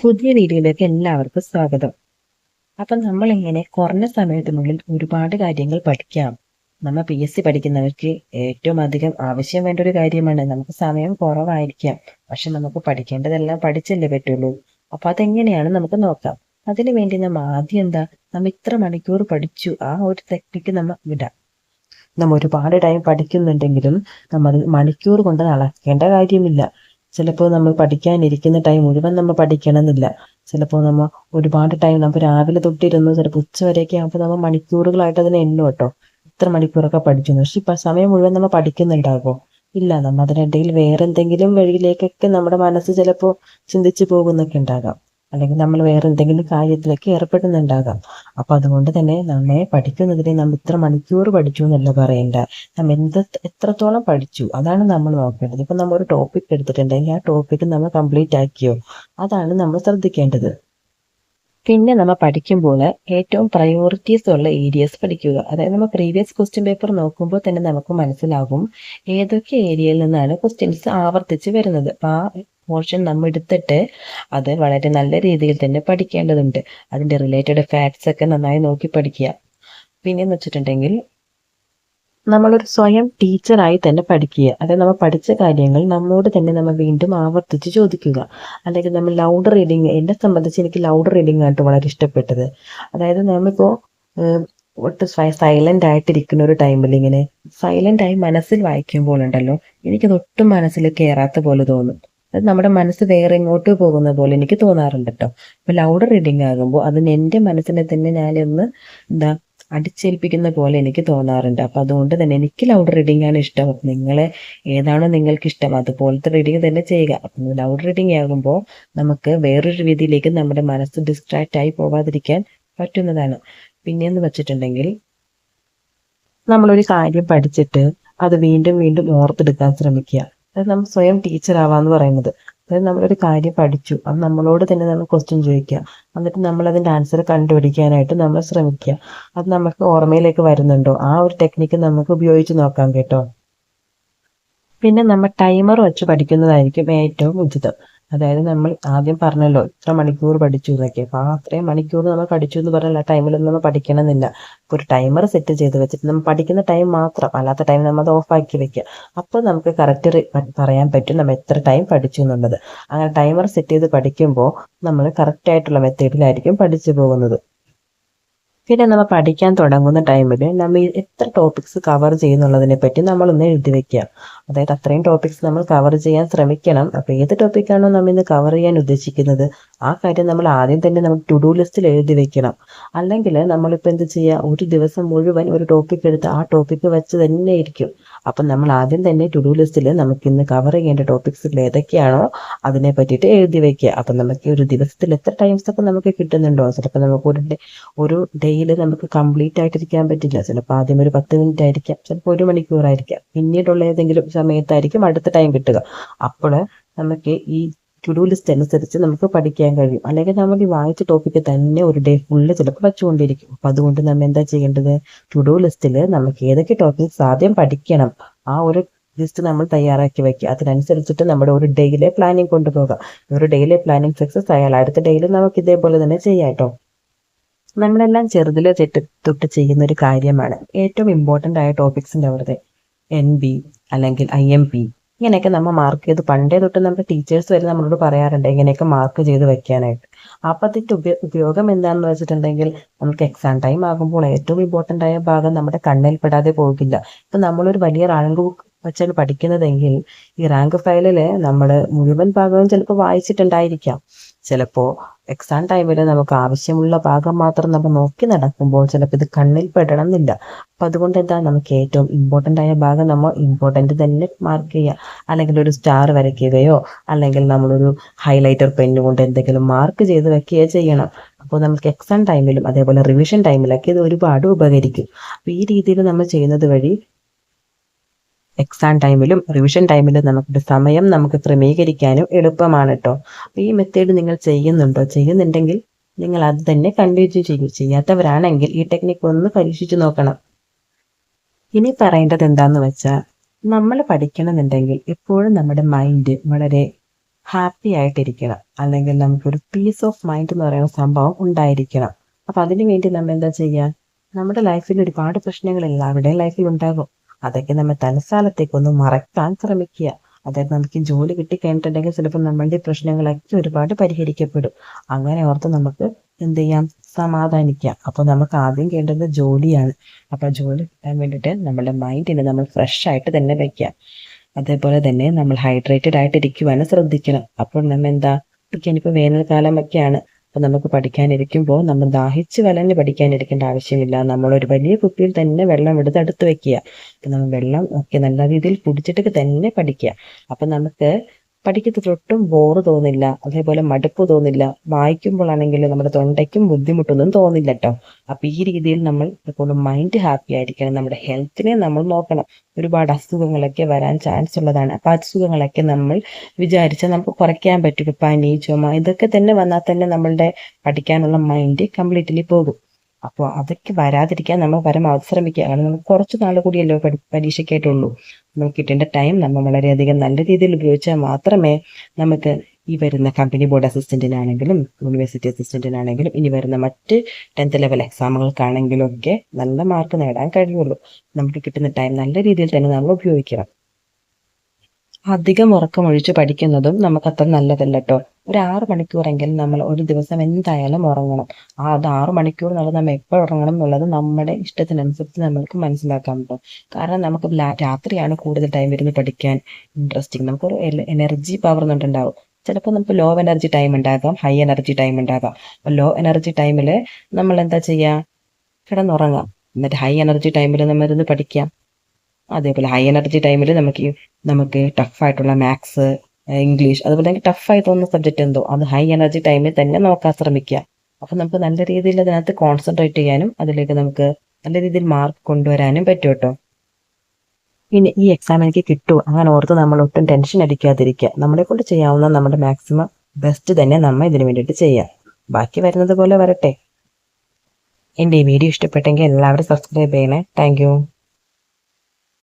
പുതിയ വീഡിയോയിലേക്ക് എല്ലാവർക്കും സ്വാഗതം. അപ്പം നമ്മളിങ്ങനെ കുറഞ്ഞ സമയത്തിനുള്ളിൽ ഒരുപാട് കാര്യങ്ങൾ പഠിക്കാം. നമ്മൾ PSC പഠിക്കുന്നവർക്ക് ഏറ്റവും അധികം ആവശ്യം വേണ്ട ഒരു കാര്യമാണ്. നമുക്ക് സമയം കുറവായിരിക്കാം, പക്ഷെ നമുക്ക് പഠിക്കേണ്ടതെല്ലാം പഠിച്ചല്ലേ പറ്റുള്ളൂ. അപ്പൊ അതെങ്ങനെയാണ് നമുക്ക് നോക്കാം. അതിനു വേണ്ടി നമ്മൾ ആദ്യം നമ്മൾ ഇത്ര മണിക്കൂർ പഠിച്ചു, ആ ഒരു ടെക്നിക്ക് നമ്മൾ വിടാം. നമ്മൾ ഒരുപാട് ടൈം പഠിക്കുന്നുണ്ടെങ്കിലും നമ്മൾ മണിക്കൂർ കൊണ്ട് അളക്കേണ്ട കാര്യമില്ല. ചിലപ്പോൾ നമ്മൾ പഠിക്കാനിരിക്കുന്ന ടൈം മുഴുവൻ നമ്മൾ പഠിക്കണമെന്നില്ല. ചിലപ്പോൾ നമ്മൾ ഒരുപാട് ടൈം നമ്മൾ രാവിലെ തൊട്ടിരുന്നു, ചിലപ്പോൾ ഉച്ച വരെയൊക്കെ ആകുമ്പോൾ നമ്മൾ മണിക്കൂറുകളായിട്ട് അതിനെ എണ്ണു കേട്ടോ, ഇത്ര മണിക്കൂറൊക്കെ പഠിച്ചു. പക്ഷെ ഇപ്പം സമയം മുഴുവൻ നമ്മൾ പഠിക്കുന്നുണ്ടാകുമോ? ഇല്ല. നമ്മൾ അതിനിടയിൽ വേറെ എന്തെങ്കിലും വഴിയിലേക്കൊക്കെ നമ്മുടെ മനസ്സ് ചിലപ്പോൾ ചിന്തിച്ചു പോകുന്നൊക്കെ ഉണ്ടാകാം, അല്ലെങ്കിൽ നമ്മൾ വേറെ എന്തെങ്കിലും കാര്യത്തിലൊക്കെ ഏർപ്പെടുന്നുണ്ടാകാം. അപ്പൊ അതുകൊണ്ട് തന്നെ നമ്മെ പഠിക്കുന്നതിന് നമ്മൾ ഇത്ര മണിക്കൂർ പഠിച്ചു എന്നല്ല പറയേണ്ട, നമ്മൾ എത്രത്തോളം പഠിച്ചു അതാണ് നമ്മൾ നോക്കേണ്ടത്. ഇപ്പൊ നമ്മൾ ഒരു ടോപ്പിക് എടുത്തിട്ടുണ്ടെങ്കിൽ ആ ടോപ്പിക് നമ്മൾ കംപ്ലീറ്റ് ആക്കിയോ, അതാണ് നമ്മൾ ശ്രദ്ധിക്കേണ്ടത്. പിന്നെ നമ്മൾ പഠിക്കുമ്പോൾ ഏറ്റവും പ്രയോറിറ്റീസ് ഉള്ള ഏരിയസ് പഠിക്കുക. അതായത് നമ്മൾ പ്രീവിയസ് ക്വസ്റ്റ്യൻ പേപ്പർ നോക്കുമ്പോൾ തന്നെ നമുക്ക് മനസ്സിലാകും ഏതൊക്കെ ഏരിയയിൽ നിന്നാണ് ക്വസ്റ്റ്യൻസ് ആവർത്തിച്ച് വരുന്നത്. അപ്പം ആ പോർഷൻ നമ്മൾ എടുത്തിട്ട് അത് വളരെ നല്ല രീതിയിൽ തന്നെ പഠിക്കേണ്ടതുണ്ട്. അതിൻ്റെ റിലേറ്റഡ് ഫാക്ട്സ് ഒക്കെ നന്നായി നോക്കി പഠിക്കുക. പിന്നെയെന്ന് വെച്ചിട്ടുണ്ടെങ്കിൽ നമ്മളൊരു സ്വയം ടീച്ചറായി തന്നെ പഠിക്കുക. അതായത് നമ്മൾ പഠിച്ച കാര്യങ്ങൾ നമ്മോട് തന്നെ നമ്മൾ വീണ്ടും ആവർത്തിച്ച് ചോദിക്കുക. അല്ലെങ്കിൽ നമ്മൾ ലൗഡ് റീഡിങ്, എന്നെ സംബന്ധിച്ച് എനിക്ക് ലൗഡ് റീഡിങ് ആയിട്ട് വളരെ ഇഷ്ടപ്പെട്ടത്. അതായത് നമ്മളിപ്പോൾ ഒട്ടും സൈലന്റ് ആയിട്ടിരിക്കുന്ന ഒരു ടൈമിൽ ഇങ്ങനെ സൈലന്റ് ആയി മനസ്സിൽ വായിക്കുമ്പോൾ ഉണ്ടല്ലോ, എനിക്കത് ഒട്ടും മനസ്സിൽ കയറാത്ത പോലെ തോന്നും. അത് നമ്മുടെ മനസ്സ് വേറെ എങ്ങോട്ട് പോകുന്ന പോലെ എനിക്ക് തോന്നാറുണ്ട് കേട്ടോ. ഇപ്പൊ ലൗഡ് റീഡിങ് ആകുമ്പോൾ അതിന് എൻ്റെ മനസ്സിനെ തന്നെ ഞാനൊന്ന് അടിച്ചേൽപ്പിക്കുന്ന പോലെ എനിക്ക് തോന്നാറുണ്ട്. അപ്പൊ അതുകൊണ്ട് തന്നെ എനിക്ക് ലൗഡ് റീഡിംഗ് ആണ് ഇഷ്ടം. നിങ്ങളെ ഏതാണോ നിങ്ങൾക്ക് ഇഷ്ടം അതുപോലത്തെ റീഡിങ് തന്നെ ചെയ്യുക. അപ്പം ലൗഡ് റീഡിംഗ് ആകുമ്പോൾ നമുക്ക് വേറൊരു രീതിയിലേക്ക് നമ്മുടെ മനസ്സ് ഡിസ്ട്രാക്റ്റ് ആയി പോകാതിരിക്കാൻ പറ്റുന്നതാണ്. പിന്നെയെന്ന് വെച്ചിട്ടുണ്ടെങ്കിൽ നമ്മളൊരു കാര്യം പഠിച്ചിട്ട് അത് വീണ്ടും വീണ്ടും ഓർത്തെടുക്കാൻ ശ്രമിക്കുക. അതായത് നമ്മൾ സ്വയം ടീച്ചർ ആവാന്ന് പറയുന്നത്. അതായത് നമ്മളൊരു കാര്യം പഠിച്ചു, അത് നമ്മളോട് തന്നെ നമ്മൾ ക്വസ്റ്റ്യൻ ചോദിക്കുക, എന്നിട്ട് നമ്മൾ അതിൻ്റെ ആൻസർ കണ്ടുപിടിക്കാനായിട്ട് നമ്മൾ ശ്രമിക്കുക. അത് നമുക്ക് ഓർമ്മയിലേക്ക് വരുന്നുണ്ടോ, ആ ഒരു ടെക്നിക്ക് നമുക്ക് ഉപയോഗിച്ച് നോക്കാം കേട്ടോ. പിന്നെ നമ്മൾ ടൈമർ വെച്ച് പഠിക്കുന്നതായിരിക്കും ഏറ്റവും ഉചിതം. അതായത് നമ്മൾ ആദ്യം പറഞ്ഞല്ലോ ഇത്ര മണിക്കൂർ പഠിച്ചു എന്നൊക്കെ. അപ്പോൾ ആ അത്രയും മണിക്കൂർ നമ്മൾ പഠിച്ചു എന്ന് പറഞ്ഞാൽ ആ ടൈമിലൊന്നും നമ്മൾ പഠിക്കണമെന്നില്ല. ഇപ്പോൾ ഒരു ടൈമർ സെറ്റ് ചെയ്ത് വെച്ചിട്ട് നമ്മൾ പഠിക്കുന്ന ടൈം മാത്രം, അല്ലാത്ത ടൈം നമ്മൾ അത് ഓഫാക്കി വെക്കുക. അപ്പോൾ നമുക്ക് കറക്റ്റ് പറയാൻ പറ്റും നമ്മൾ എത്ര ടൈം പഠിച്ചു എന്നുള്ളത്. അങ്ങനെ ടൈമർ സെറ്റ് ചെയ്ത് പഠിക്കുമ്പോൾ നമ്മൾ കറക്റ്റ് ആയിട്ടുള്ള മെത്തേഡിലായിരിക്കും പഠിച്ചു പോകുന്നത്. പിന്നെ നമ്മൾ പഠിക്കാൻ തുടങ്ങുന്ന ടൈമിൽ നമ്മൾ എത്ര ടോപ്പിക്സ് കവർ ചെയ്യുന്നുള്ളതിനെ പറ്റി നമ്മളൊന്ന് എഴുതി വെക്കുക. അതായത് അത്രയും ടോപ്പിക്സ് നമ്മൾ കവർ ചെയ്യാൻ ശ്രമിക്കണം. അപ്പോൾ ഏത് ടോപ്പിക്കാണോ നമ്മൾ ഇന്ന് കവർ ചെയ്യാൻ ഉദ്ദേശിക്കുന്നത് ആ കാര്യം നമ്മൾ ആദ്യം തന്നെ നമ്മൾ ടു ഡു ലിസ്റ്റിൽ എഴുതി വെക്കണം. അല്ലെങ്കിൽ നമ്മളിപ്പോൾ എന്ത് ചെയ്യുക, ഒരു ദിവസം മുഴുവൻ ഒരു ടോപ്പിക് എടുത്ത് ആ ടോപ്പിക്ക് വെച്ച് തന്നെ ഇരിക്കും. അപ്പം നമ്മൾ ആദ്യം തന്നെ ടു ഡു ലിസ്റ്റിൽ നമുക്ക് ഇന്ന് കവർ ചെയ്യേണ്ട ടോപ്പിക്സുകൾ ഏതൊക്കെയാണോ അതിനെ പറ്റിയിട്ട് എഴുതി വെക്കുക. അപ്പം നമുക്ക് ഒരു ദിവസത്തിൽ എത്ര ടൈംസ് ഒക്കെ നമുക്ക് കിട്ടുന്നുണ്ടോ, ചിലപ്പോൾ നമുക്ക് ഒരു ഡേയിൽ നമുക്ക് കംപ്ലീറ്റ് ആയിട്ടിരിക്കാൻ പറ്റില്ല. ചിലപ്പോൾ ആദ്യം ഒരു 10 മിനിറ്റ് ആയിരിക്കാം, ചിലപ്പോൾ 1 മണിക്കൂറായിരിക്കാം, പിന്നീടുള്ള ഏതെങ്കിലും സമയത്തായിരിക്കും അടുത്ത ടൈം കിട്ടുക. അപ്പോൾ നമുക്ക് ഈ ടു ഡു ലിസ്റ്റ് അനുസരിച്ച് നമുക്ക് പഠിക്കാൻ കഴിയും. അല്ലെങ്കിൽ നമ്മൾ ഈ വായിച്ച ടോപ്പിക്ക് തന്നെ ഒരു ഡേ ഫുള്ള് ചിലപ്പോൾ വെച്ചുകൊണ്ടിരിക്കും. അപ്പം അതുകൊണ്ട് നമ്മൾ എന്താ ചെയ്യേണ്ടത്, ടു ഡു ലിസ്റ്റിൽ നമുക്ക് ഏതൊക്കെ ടോപ്പിക്സ് ആദ്യം പഠിക്കണം ആ ഒരു ലിസ്റ്റ് നമ്മൾ തയ്യാറാക്കി വെക്കുക. അതിനനുസരിച്ചിട്ട് നമ്മുടെ ഒരു ഡെയിലി പ്ലാനിങ് കൊണ്ടുപോകാം. ഒരു ഡെയിലി പ്ലാനിങ് സക്സസ് ആയാൽ അടുത്ത ഡെയിലി നമുക്ക് ഇതേപോലെ തന്നെ ചെയ്യാം കേട്ടോ. നമ്മളെല്ലാം ചെറുതിലെ തൊട്ട് ചെയ്യുന്ന ഒരു കാര്യമാണ്. ഏറ്റവും ഇമ്പോർട്ടൻ്റ് ആയ ടോപ്പിക്സിൻ്റെ അവിടുത്തെ NB അല്ലെങ്കിൽ IMP ഇങ്ങനെയൊക്കെ നമ്മൾ മാർക്ക് ചെയ്ത് പണ്ടേ തൊട്ട് നമ്മുടെ ടീച്ചേഴ്സ് വരെ നമ്മളോട് പറയാറുണ്ട് ഇങ്ങനെയൊക്കെ മാർക്ക് ചെയ്ത് വെക്കാനായിട്ട്. അപ്പം അതിൻ്റെ ഉപയോഗം എന്താണെന്ന് വെച്ചിട്ടുണ്ടെങ്കിൽ നമുക്ക് എക്സാം ടൈം ആകുമ്പോൾ ഏറ്റവും ഇമ്പോർട്ടൻ്റ് ആയ ഭാഗം നമ്മുടെ കണ്ണിൽ പെടാതെ പോകില്ല. ഇപ്പം നമ്മളൊരു വലിയ റാങ്ക് ബുക്ക് വെച്ചാണ് പഠിക്കുന്നതെങ്കിൽ ഈ റാങ്ക് ഫയലിൽ നമ്മൾ മുഴുവൻ ഭാഗവും ചിലപ്പോൾ വായിച്ചിട്ടുണ്ടായിരിക്കാം. ചിലപ്പോൾ എക്സാം ടൈമിൽ നമുക്ക് ആവശ്യമുള്ള ഭാഗം മാത്രം നമ്മൾ നോക്കി നടക്കുമ്പോൾ ചിലപ്പോൾ ഇത് കണ്ണിൽ പെടണം എന്നില്ല. അപ്പം അതുകൊണ്ട് നമുക്ക് ഏറ്റവും ഇമ്പോർട്ടൻ്റ് ആയ ഭാഗം നമ്മൾ ഇമ്പോർട്ടൻ്റ് തന്നെ മാർക്ക് ചെയ്യുക. അല്ലെങ്കിൽ ഒരു സ്റ്റാർ വരയ്ക്കുകയോ അല്ലെങ്കിൽ നമ്മളൊരു ഹൈലൈറ്റർ പെന്ന് കൊണ്ട് എന്തെങ്കിലും മാർക്ക് ചെയ്ത് വെക്കുകയോ ചെയ്യണം. അപ്പോൾ നമുക്ക് എക്സാം ടൈമിലും അതേപോലെ റിവിഷൻ ടൈമിലൊക്കെ ഇത് ഒരുപാട് ഉപകരിക്കും. അപ്പോൾ ഈ രീതിയിൽ നമ്മൾ ചെയ്യുന്നത് വഴി എക്സാം ടൈമിലും റിവിഷൻ ടൈമിലും നമുക്ക് സമയം നമുക്ക് ക്രമീകരിക്കാനും എളുപ്പമാണ് കേട്ടോ. അപ്പോൾ ഈ മെത്തേഡ് നിങ്ങൾ ചെയ്യുന്നുണ്ടെങ്കിൽ നിങ്ങൾ അത് തന്നെ കണ്ടിന്യൂ ചെയ്യും. ചെയ്യാത്തവരാണെങ്കിൽ ഈ ടെക്നിക്ക് ഒന്ന് പരീക്ഷിച്ച് നോക്കണം. ഇനി പറയേണ്ടത് എന്താന്ന് വെച്ചാൽ, നമ്മൾ പഠിക്കണമെന്നുണ്ടെങ്കിൽ എപ്പോഴും നമ്മുടെ മൈൻഡ് വളരെ ഹാപ്പി ആയിട്ടിരിക്കണം, അല്ലെങ്കിൽ നമുക്കൊരു പീസ് ഓഫ് മൈൻഡ് എന്ന് പറയുന്ന സംഭവം ഉണ്ടായിരിക്കണം. അപ്പം അതിനു വേണ്ടി നമ്മൾ എന്താ ചെയ്യുക? നമ്മുടെ ലൈഫിൽ ഒരുപാട് പ്രശ്നങ്ങൾ എല്ലാവരുടെയും ലൈഫിൽ ഉണ്ടാകും. അതൊക്കെ നമ്മൾ തൽക്കാലത്തേക്കൊന്ന് മറക്കാൻ ശ്രമിക്കുക. അതായത് നമുക്ക് ജോലി കിട്ടിക്കഴിഞ്ഞിട്ടുണ്ടെങ്കിൽ ചിലപ്പോൾ നമ്മളുടെ പ്രശ്നങ്ങളൊക്കെ ഒരുപാട് പരിഹരിക്കപ്പെടും. അങ്ങനെ ഓർത്ത് നമുക്ക് എന്ത് ചെയ്യാം? സമാധാനിക്കാം. അപ്പോൾ നമുക്ക് ആദ്യം വേണ്ടത് ജോലിയാണ്. അപ്പോൾ ജോലി കിട്ടാൻ വേണ്ടിയിട്ട് നമ്മുടെ മൈൻഡിനെ നമ്മൾ ഫ്രഷ് ആയിട്ട് തന്നെ വെക്കാം. അതേപോലെ തന്നെ നമ്മൾ ഹൈഡ്രേറ്റഡ് ആയിട്ട് ഇരിക്കുവാനും ശ്രദ്ധിക്കണം. അപ്പോൾ നമ്മൾ എന്താ, ഇപ്പോൾ വേനൽക്കാലമൊക്കെയാണ്. അപ്പോൾ നമുക്ക് പഠിക്കാനിരിക്കുമ്പോൾ നമ്മൾ ദാഹിച്ച് വലഞ്ഞ് പഠിക്കാനിരിക്കേണ്ട ആവശ്യമില്ല. നമ്മളൊരു വലിയ കുപ്പിയിൽ തന്നെ വെള്ളം എടുത്ത് അടുത്ത് വെക്കുക. അപ്പം നമ്മൾ വെള്ളം ഒക്കെ നല്ല രീതിയിൽ കുടിച്ചിട്ട് തന്നെ പഠിക്കുക. അപ്പം നമുക്ക് പഠിക്കുന്നത് ഒട്ടും ബോറ് തോന്നില്ല, അതേപോലെ മടുപ്പ് തോന്നില്ല. വായിക്കുമ്പോഴാണെങ്കിൽ നമ്മുടെ തൊണ്ടയ്ക്കും ബുദ്ധിമുട്ടൊന്നും തോന്നില്ല കേട്ടോ. അപ്പം ഈ രീതിയിൽ നമ്മൾ എപ്പോഴും മൈൻഡ് ഹാപ്പി ആയിരിക്കണം. നമ്മുടെ ഹെൽത്തിനെ നമ്മൾ നോക്കണം. ഒരുപാട് അസുഖങ്ങളൊക്കെ വരാൻ ചാൻസ് ഉള്ളതാണ്. അപ്പം അസുഖങ്ങളൊക്കെ നമ്മൾ വിചാരിച്ചാൽ നമുക്ക് കുറയ്ക്കാൻ പറ്റും. പനി, ചുമ ഇതൊക്കെ തന്നെ വന്നാൽ തന്നെ നമ്മളുടെ പഠിക്കാനുള്ള മൈൻഡ് കംപ്ലീറ്റ്ലി പോകും. അപ്പോൾ അതൊക്കെ വരാതിരിക്കാൻ നമ്മൾ പരമാവധി ശ്രമിക്കുക. കാരണം നമുക്ക് കുറച്ച് നാൾ കൂടിയല്ലോ പരീക്ഷയ്ക്കായിട്ടുള്ളൂ. നമുക്ക് കിട്ടേണ്ട ടൈം നമ്മൾ വളരെയധികം നല്ല രീതിയിൽ ഉപയോഗിച്ചാൽ മാത്രമേ നമുക്ക് ഈ വരുന്ന കമ്പനി ബോർഡ് അസിസ്റ്റന്റിനാണെങ്കിലും യൂണിവേഴ്സിറ്റി അസിസ്റ്റന്റിനാണെങ്കിലും ഇനി വരുന്ന മറ്റ് 10th ലെവൽ എക്സാമുകൾക്കാണെങ്കിലും ഒക്കെ നല്ല മാർക്ക് നേടാൻ കഴിയുള്ളൂ. നമുക്ക് കിട്ടുന്ന ടൈം നല്ല രീതിയിൽ തന്നെ നമ്മൾ ഉപയോഗിക്കണം. അധികം ഉറക്കമൊഴിച്ച് പഠിക്കുന്നതും നമുക്ക് അത്ര നല്ലതല്ല കേട്ടോ. ഒരു 6 മണിക്കൂറെങ്കിലും നമ്മൾ ഒരു ദിവസം എന്തായാലും ഉറങ്ങണം. അത് 6 മണിക്കൂർ എന്നുള്ളത് നമ്മൾ എപ്പോൾ ഉറങ്ങണം എന്നുള്ളത് നമ്മുടെ ഇഷ്ടത്തിനനുസരിച്ച് നമ്മൾക്ക് മനസ്സിലാക്കാൻ പറ്റും. കാരണം നമുക്ക് രാത്രിയാണ് കൂടുതൽ ടൈം വരുന്നത് പഠിക്കാൻ ഇൻട്രസ്റ്റിംഗ്. നമുക്കൊരു എനർജി പവർ എന്നുണ്ടാവും. ചിലപ്പോൾ നമുക്ക് ലോ എനർജി ടൈം ഉണ്ടാകാം, ഹൈ എനർജി ടൈം ഉണ്ടാകാം. അപ്പോൾ ലോ എനർജി ടൈമിൽ നമ്മൾ എന്താ ചെയ്യുക? കിടന്നുറങ്ങാം. എന്നിട്ട് ഹൈ എനർജി ടൈമിൽ നമ്മൾ ഇരുന്ന് പഠിക്കാം. അതേപോലെ ഹൈ എനർജി ടൈമിൽ നമുക്ക് ടഫായിട്ടുള്ള മാത്സ്, ഇംഗ്ലീഷ്, അതുപോലെ തന്നെ ടഫായി തോന്നുന്ന സബ്ജക്റ്റ് എന്തോ അത് ഹൈ എനർജി ടൈമിൽ തന്നെ നോക്കാൻ ശ്രമിക്കുക. അപ്പം നമുക്ക് നല്ല രീതിയിൽ അതിനകത്ത് കോൺസെൻട്രേറ്റ് ചെയ്യാനും അതിലേക്ക് നമുക്ക് നല്ല രീതിയിൽ മാർക്ക് കൊണ്ടുവരാനും പറ്റും കേട്ടോ. ഇനി ഈ എക്സാം എനിക്ക് കിട്ടുമോ അങ്ങനെ ഓർത്ത് നമ്മൾ ഒട്ടും ടെൻഷൻ അടിക്കാതിരിക്കുക. നമ്മളെ കൊണ്ട് ചെയ്യാവുന്ന നമ്മുടെ മാക്സിമം ബെസ്റ്റ് തന്നെ നമ്മൾ ഇതിനു വേണ്ടിയിട്ട് ചെയ്യാം. ബാക്കി വരുന്നത് പോലെ വരട്ടെ. എൻ്റെ ഈ വീഡിയോ ഇഷ്ടപ്പെട്ടെങ്കിൽ എല്ലാവരും സബ്സ്ക്രൈബ് ചെയ്യണേ. താങ്ക്